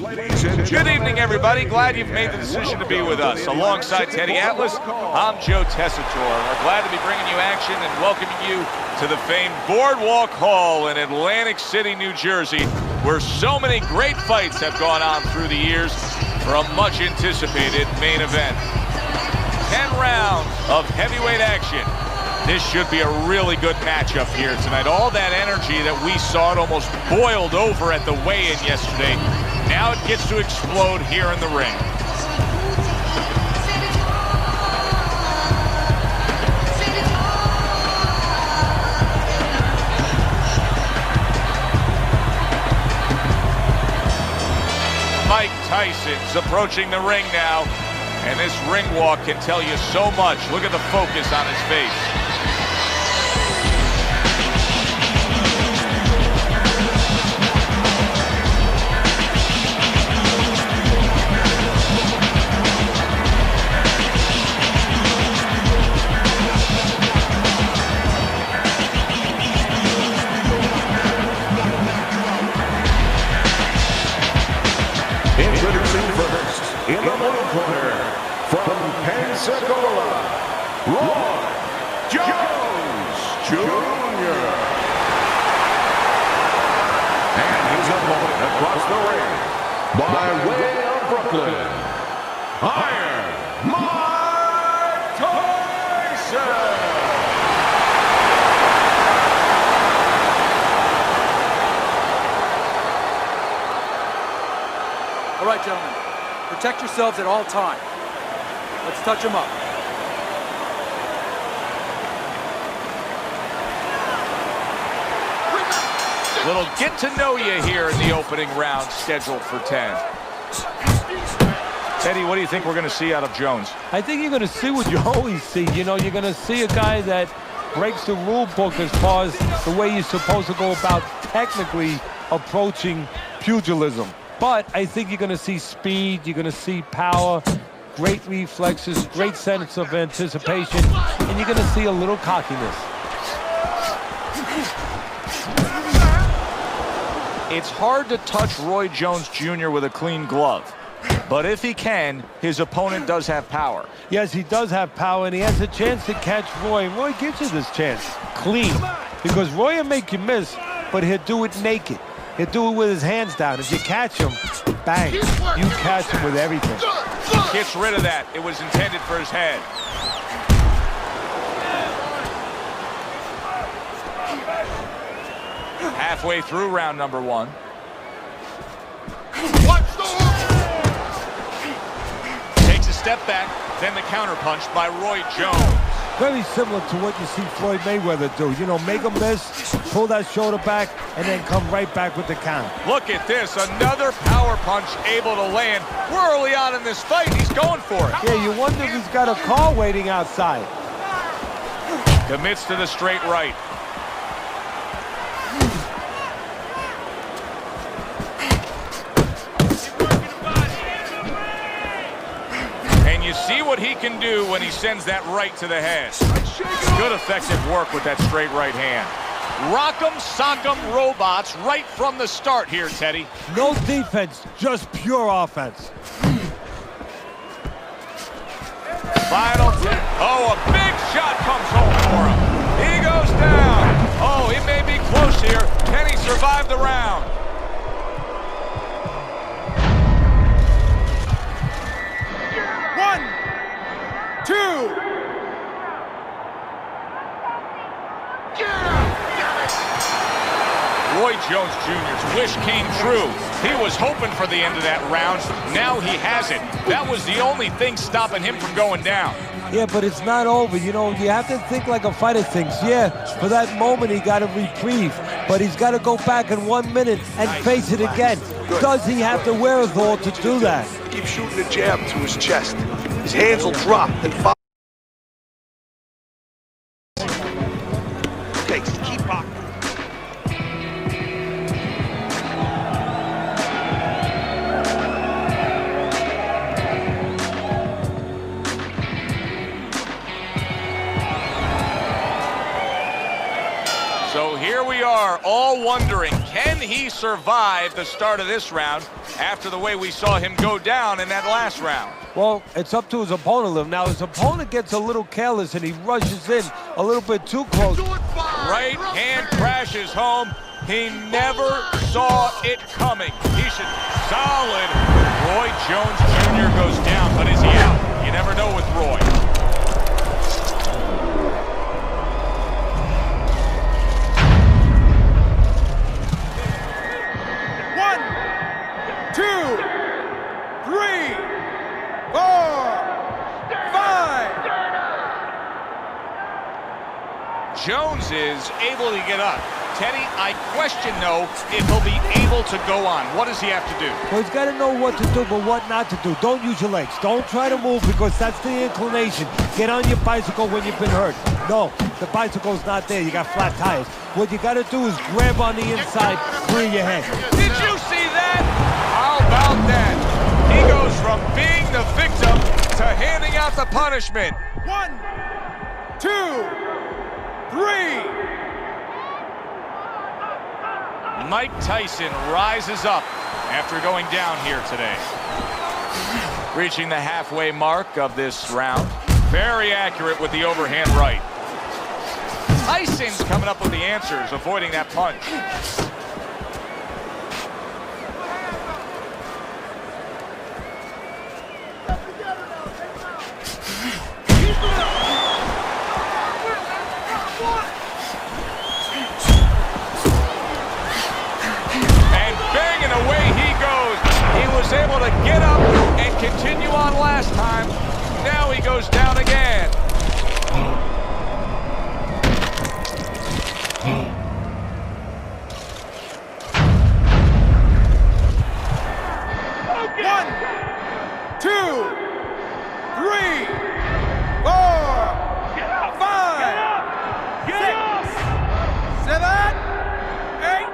Good evening, everybody. Glad you've made the decision to be with us. Alongside Teddy Atlas, I'm Joe Tessitore. We're glad to be bringing you action and welcoming you to the famed Boardwalk Hall in Atlantic City, New Jersey, where so many great fights have gone on through the years for a much-anticipated main event. 10 rounds of heavyweight action. This should be a really good matchup here tonight. All that energy that we saw, it almost boiled over at the weigh-in yesterday. Now it gets to explode here in the ring. Mike Tyson's approaching the ring now, and this ring walk can tell you so much. Look at the focus on his face. Introducing first, in the blue corner, from Pensacola, Roy Jones Jr. And his opponent across the ring, by way of Brooklyn, Iron Mike Tyson. All right, gentlemen, protect yourselves at all times. Let's touch them up. Little get to know you here in the opening round, scheduled for 10. Teddy, what do you think we're going to see out of Jones? I think you're going to see what you always see. You know, you're going to see a guy that breaks the rule book as far as the way you're supposed to go about technically approaching pugilism. But I think you're going to see speed, you're going to see power, great reflexes, great sense of anticipation, and you're going to see a little cockiness. It's hard to touch Roy Jones Jr. with a clean glove. But if he can, his opponent does have power. Yes, he does have power, and he has a chance to catch Roy. And Roy gives you this chance, clean. Because Roy will make you miss, but he'll do it naked. He'll do it with his hands down. If you catch him, bang, you catch him with everything. Gets rid of that. It was intended for his head. Halfway through round number one. Takes a step back, then the counterpunch by Roy Jones. Very similar to what you see Floyd Mayweather do. You know, make a miss, pull that shoulder back, and then come right back with the count. Look at this, another power punch able to land. We're early on in this fight, he's going for it. Yeah, you wonder if he's got a car waiting outside. Commits to the straight right. And you see what he can do when he sends that right to the head. Good effective work with that straight right hand. Rock'em, sock'em robots right from the start here, Teddy. No defense, just pure offense. Final 10. Oh, a big shot comes home for him. He goes down. Oh, it may be close here. Can he survive the round? One, two. Roy Jones Jr.'s wish came true. He was hoping for the end of that round. Now he has it. That was the only thing stopping him from going down. Yeah, but it's not over. You know, you have to think like a fighter thinks. Yeah, for that moment he got a reprieve, but he's got to go back in 1 minute and face it again. Does he have the wherewithal to do that? Keep shooting a jab to his chest. His hands will drop and follow. Okay, keep rocking. So here here we are, all wondering, can he survive the start of this round after the way we saw him go down in that last round? Well, it's up to his opponent. Now, his opponent gets a little careless and he rushes in a little bit too close. Right hand crashes home. He never saw it coming. He should solid. Roy Jones Jr. goes down, but is he out? You never know with Roy. Jones is able to get up. Teddy, I question, though, if he'll be able to go on. What does he have to do? Well, he's got to know what to do, but what not to do. Don't use your legs. Don't try to move because that's the inclination. Get on your bicycle when you've been hurt. No, the bicycle's not there. You got flat tires. What you got to do is grab on the inside, clear your head. Did you see that? How about that? He goes from being the victim to handing out the punishment. 1, 2, 3. Mike Tyson rises up after going down here today. Reaching the halfway mark of this round. Very accurate with the overhand right. Tyson's coming up with the answers, avoiding that punch. Was able to get up and continue on last time. Now he goes down again. Okay. 1, 2, 3, 4, 5, 6, 7, 8.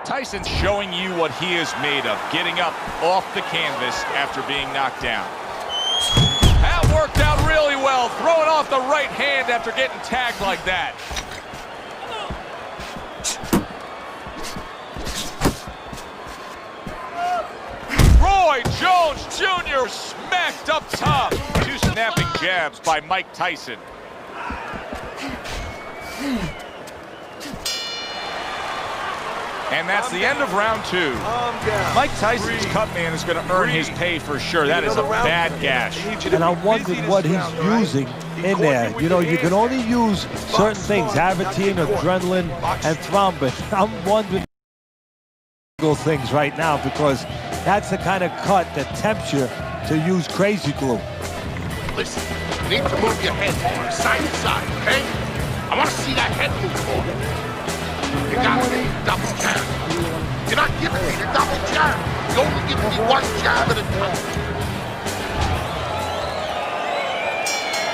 Tyson's showing you what he is made of, getting up off the canvas after being knocked down. That worked out really well, throwing off the right hand after getting tagged like that. Roy Jones Jr. smacked up top. Two snapping jabs by Mike Tyson. And that's the end of round 2. Mike Tyson's cut man is going to earn his pay for sure. That is a bad gash. And I'm wondering what he's using in there. You know, you can only use certain things, Avitine, adrenaline, and thrombin. I'm wondering things right now because that's the kind of cut that tempts you to use crazy glue. Listen, you need to move your head more, side to side, okay? I want to see that head move forward. You gotta be double jab. You're not giving me the double jab. You're only giving me one jab at a time.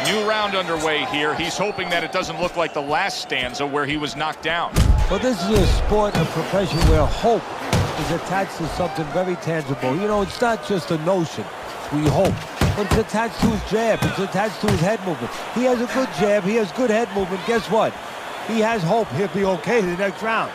New round underway here. He's hoping that it doesn't look like the last stanza where he was knocked down. Well, this is a sport, a profession where hope is attached to something very tangible. You know, it's not just a notion. We hope. But it's attached to his jab. It's attached to his head movement. He has a good jab. He has good head movement. Guess what? He has hope he'll be okay the next round.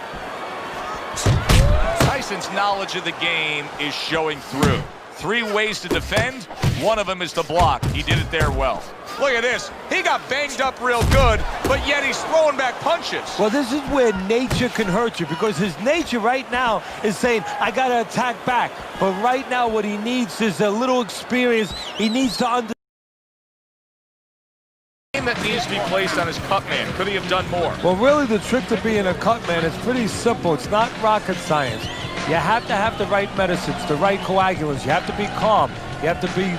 Tyson's knowledge of the game is showing through. 3 ways to defend. One of them is to block. He did it there well. Look at this. He got banged up real good, but yet he's throwing back punches. Well, this is where nature can hurt you because his nature right now is saying, I got to attack back. But right now what he needs is a little experience. He needs to understand That needs to be placed on his cut man. Could he have done more? Well, really, the trick to being a cut man is pretty simple. It's not rocket science. You have to have the right medicines, the right coagulants. You have to be calm. You have to be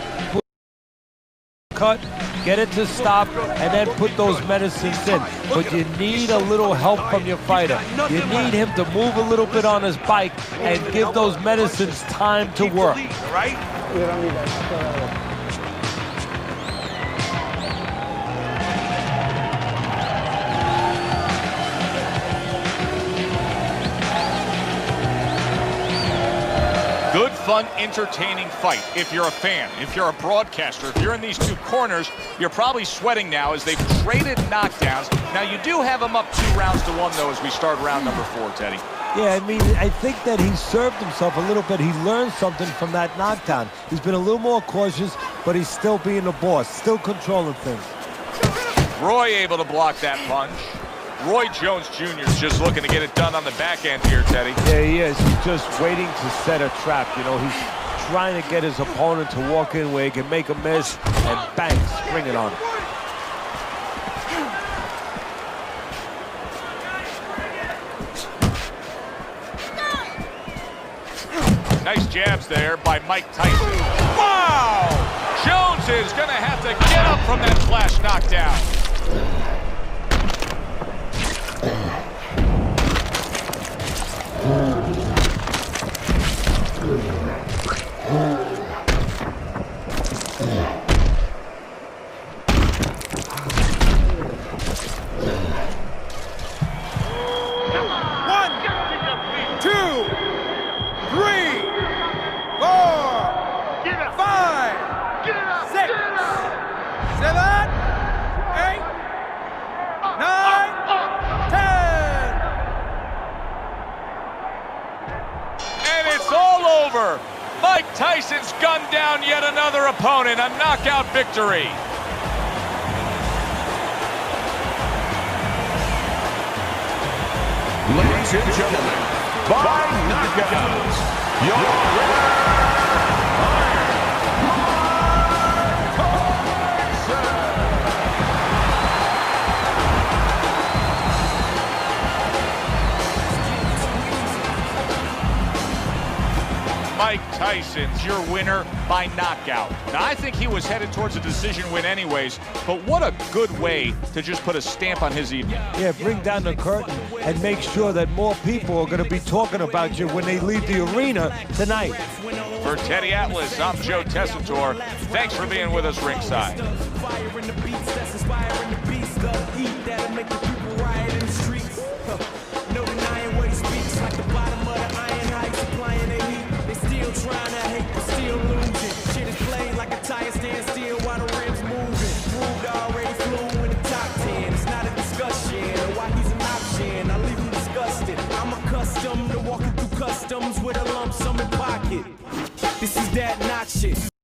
cut, get it to stop, and then put those medicines in. But you need a little help from your fighter. You need him to move a little bit on his bike and give those medicines time to work. Right? Good fight. fun, entertaining fight if you're a fan, if you're a broadcaster, if you're in these two corners, you're probably sweating now as they've traded knockdowns. Now, you do have them up 2-1 though, as we start round number 4, Teddy. Yeah, I mean, I think that he served himself a little bit. He learned something from that knockdown. He's been a little more cautious, but he's still being the boss, still controlling things. Roy able to block that punch. Roy Jones Jr. is just looking to get it done on the back end here, Teddy. Yeah, he is. He's just waiting to set a trap. You know, he's trying to get his opponent to walk in where he can make a miss and bang, spring it on him. Nice jabs there by Mike Tyson. Wow! Jones is going to have to get up from that flash knockdown. Mike Tyson's gunned down yet another opponent, a knockout victory. Ladies and gentlemen, by knockouts, your winner, Mike Tyson's your winner by knockout. Now, I think he was headed towards a decision win anyways, but what a good way to just put a stamp on his evening. Yeah, bring down the curtain and make sure that more people are going to be talking about you when they leave the arena tonight. For Teddy Atlas, I'm Joe Tessitore. Thanks for being with us ringside. Trying to hate but still losing. Shit is played like a tire stand still while the rims moving. Proved already flew in the top 10. It's not a discussion why he's an option. I leave him disgusted. I'm accustomed to walking through customs with a lump sum in pocket. This is that not shit.